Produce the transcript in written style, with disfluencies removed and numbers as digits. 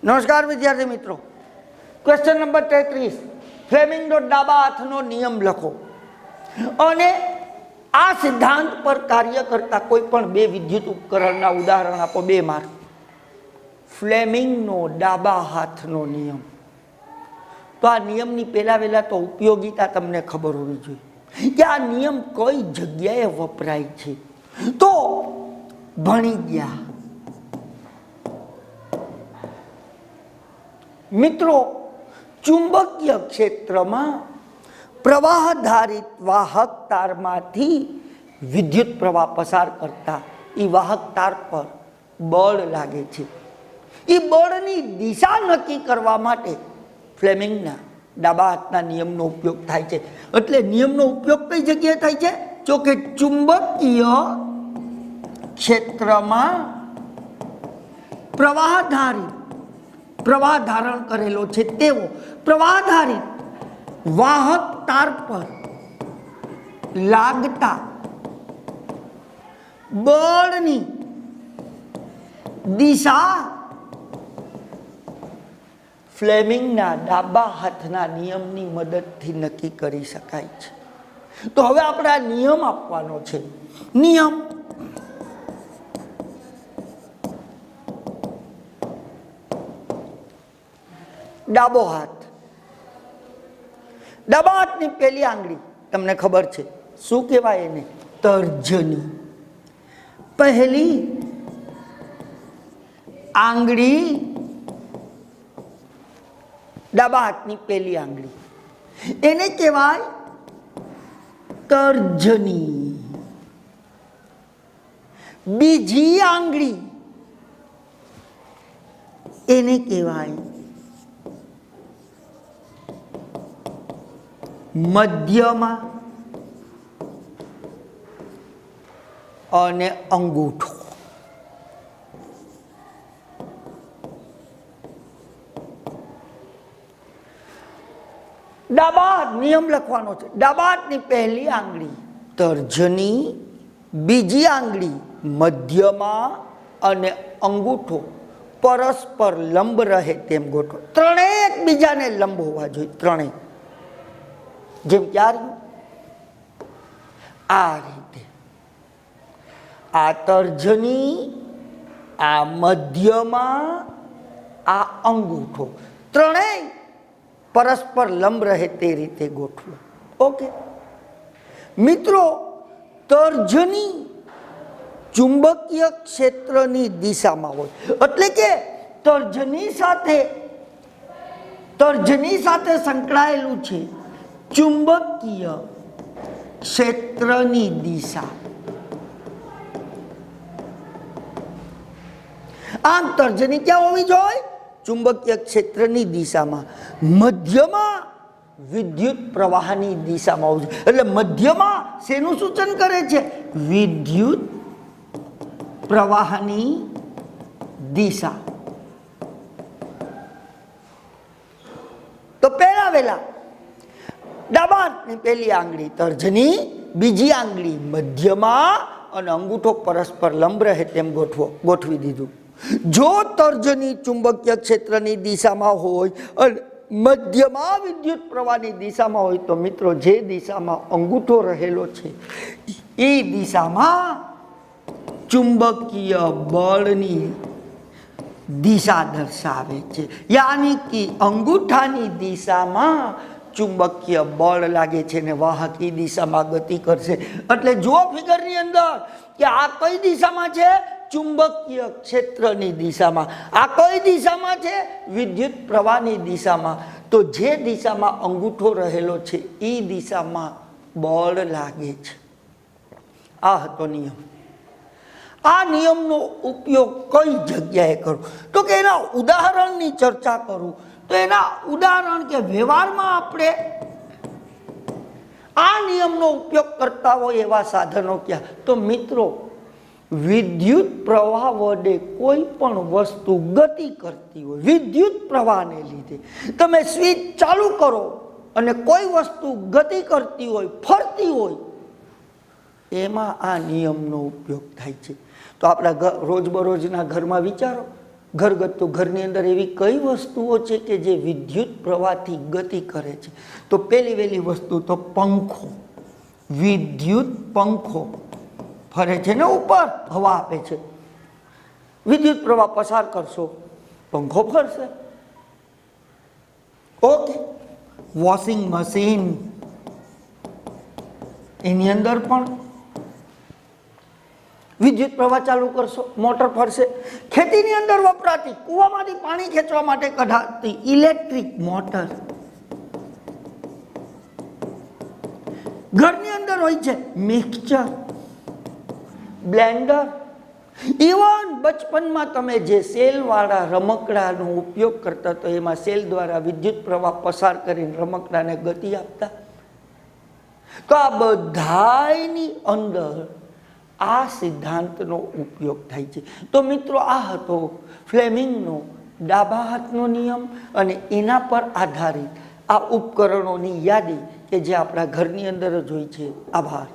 નમસ્કાર વિદ્યાર્થી મિત્રો, ક્વેશ્ચન નંબર 33, ફ્લેમિંગનો ડાબા હાથનો નિયમ લખો અને આ સિદ્ધાંત પર કાર્ય કરતા કોઈ પણ બે વિદ્યુત ઉપકરણના ઉદાહરણ આપો. 2 માર્ક. ફ્લેમિંગનો ડાબા હાથનો નિયમ. તો આ નિયમની પહેલા તો ઉપયોગિતા તમને ખબર હોવી જોઈએ કે આ નિયમ કઈ જગ્યાએ વપરાય છે. તો ભણી ગયા મિત્રો, ચુંબકીય ક્ષેત્રમાં પ્રવાહધારિત વાહક તારમાંથી વિદ્યુત પ્રવાહ પસાર કરતા એ વાહક તાર પર બળ લાગે છે. એ બળની દિશા નક્કી કરવા માટે ફ્લેમિંગના ડાબા હાથના નિયમનો ઉપયોગ થાય છે. એટલે નિયમનો ઉપયોગ કઈ જગ્યાએ થાય છે? જો કે ચુંબકીય ક્ષેત્રમાં પ્રવાહ ધારણ કરેલો છે તેવો પ્રવાહધારિત વાહક તાર પર લાગતા બળની દિશા ફ્લેમિંગના ડાબા હાથના નિયમની મદદથી નક્કી કરી શકાય છે. તો હવે આપણે આ નિયમ આપવાનો છે. નિયમ ડાબો હાથ. ડાબા હાથની પહેલી આંગળી તમને ખબર છે શું કહેવાય? એને તર્જની. પહેલી આંગળી, ડાબા હાથની પહેલી આંગળી, એને કહેવાય તર્જની. બીજી આંગળી એને કહેવાય મધ્યમાં અને અંગૂઠો. ડાબા નિયમ લખવાનો છે. ડાબા હાથની પહેલી આંગળી તર્જની, બીજી આંગળી મધ્યમાં અને અંગૂઠો પરસ્પર લંબ રહે તેમ ગોઠવો. ત્રણેય એકબીજાને લંબ હોવા જોઈએ. ત્રણેય જેમ ક્યારે આ રીતે, આ તર્જની, આ મધ્યમાં, આ અંગૂઠો, ત્રણેય પરસ્પર લંબ રહે તે રીતે ગોઠવો. ઓકે મિત્રો, તર્જની ચુંબકીય ક્ષેત્રની દિશામાં હોય, એટલે કે તર્જની સાથે સંકળાયેલું છે ચુંબકીય ક્ષેત્રની દિશા. આમ તર્જની ક્યાં હોવી જોઈએ? ચુંબકીય ક્ષેત્રની દિશામાં. મધ્યમાં વિદ્યુત પ્રવાહની દિશામાં હોવું જોઈએ. એટલે મધ્યમાં શેનું સૂચન કરે છે? વિદ્યુત પ્રવાહની દિશા. તો પહેલા ડાબા હાથની પહેલી આંગળી તર્જની, બીજી આંગળી મધ્યમાં અને અંગૂઠો પરસ્પર લંબ રહે તેમ ગોઠવી દીધું. જો તર્જની ચુંબકીય ક્ષેત્રની દિશામાં હોય અને મધ્યમાં વિદ્યુત પ્રવાહની દિશામાં હોય તો મિત્રો જે દિશામાં અંગૂઠો રહેલો છે એ દિશામાં ચુંબકીય બળની દિશા દર્શાવે છે. યાની કે અંગૂઠાની દિશામાં ચુંબકીય બળ લાગે છે ને વાહક એ દિશામાં ગતિ કરશે. એટલે જુઓ ફિગરની અંદર કે આ કઈ દિશામાં છે? ચુંબકીય ક્ષેત્રની દિશામાં. આ કઈ દિશામાં છે? વિદ્યુત પ્રવાહની દિશામાં. તો જે દિશામાં અંગૂઠો રહેલો છે એ દિશામાં બળ લાગે છે. આ હતો નિયમ. આ નિયમનો ઉપયોગ કઈ જગ્યાએ કરું? તો કે એના ઉદાહરણની ચર્ચા કરું. તો એના ઉદાહરણ કે વ્યવહારમાં આપણે આ નિયમનો ઉપયોગ કરતા હોય એવા સાધનો ક્યાં? તો મિત્રો, વિદ્યુત પ્રવાહ વડે કોઈ પણ વસ્તુ ગતિ કરતી હોય, વિદ્યુત પ્રવાહને લીધે તમે સ્વિચ ચાલુ કરો અને કોઈ વસ્તુ ગતિ કરતી હોય, ફરતી હોય, એમાં આ નિયમનો ઉપયોગ થાય છે. તો આપણા રોજબરોજના ઘરમાં વિચારો, ઘરગથ્થુ ઘરની અંદર એવી કઈ વસ્તુઓ છે કે જે વિદ્યુત પ્રવાહથી ગતિ કરે છે? તો પહેલી વહેલી વસ્તુ તો પંખો. વિદ્યુત પંખો ફરે છે ને ઉપર, હવા આપે છે. વિદ્યુત પ્રવાહ પસાર કરશો, પંખો ફરશે. ઓકે. વોશિંગ મશીન, એની અંદર પણ વિદ્યુત પ્રવાહ ચાલુ કરશો, મોટર ફરશે. ખેતીની અંદર વપરાતી, કૂવામાંથી પાણી ખેંચવા માટે કઢાતી ઇલેક્ટ્રિક મોટર. ઘરની અંદર હોય છે મિક્સચર, બ્લેન્ડર. ઇવન બચપનમાં તમે જે સેલવાળા રમકડાનો ઉપયોગ કરતા તો એમાં સેલ દ્વારા વિદ્યુત પ્રવાહ પસાર કરીને રમકડાને ગતિ આપતા. તો આ બધાની અંદર આ સિદ્ધાંતનો ઉપયોગ થાય છે. તો મિત્રો, આ હતો ફ્લેમિંગનો ડાબા હાથનો નિયમ અને એના પર આધારિત આ ઉપકરણોની યાદી કે જે આપણા ઘરની અંદર જ હોય છે. આભાર.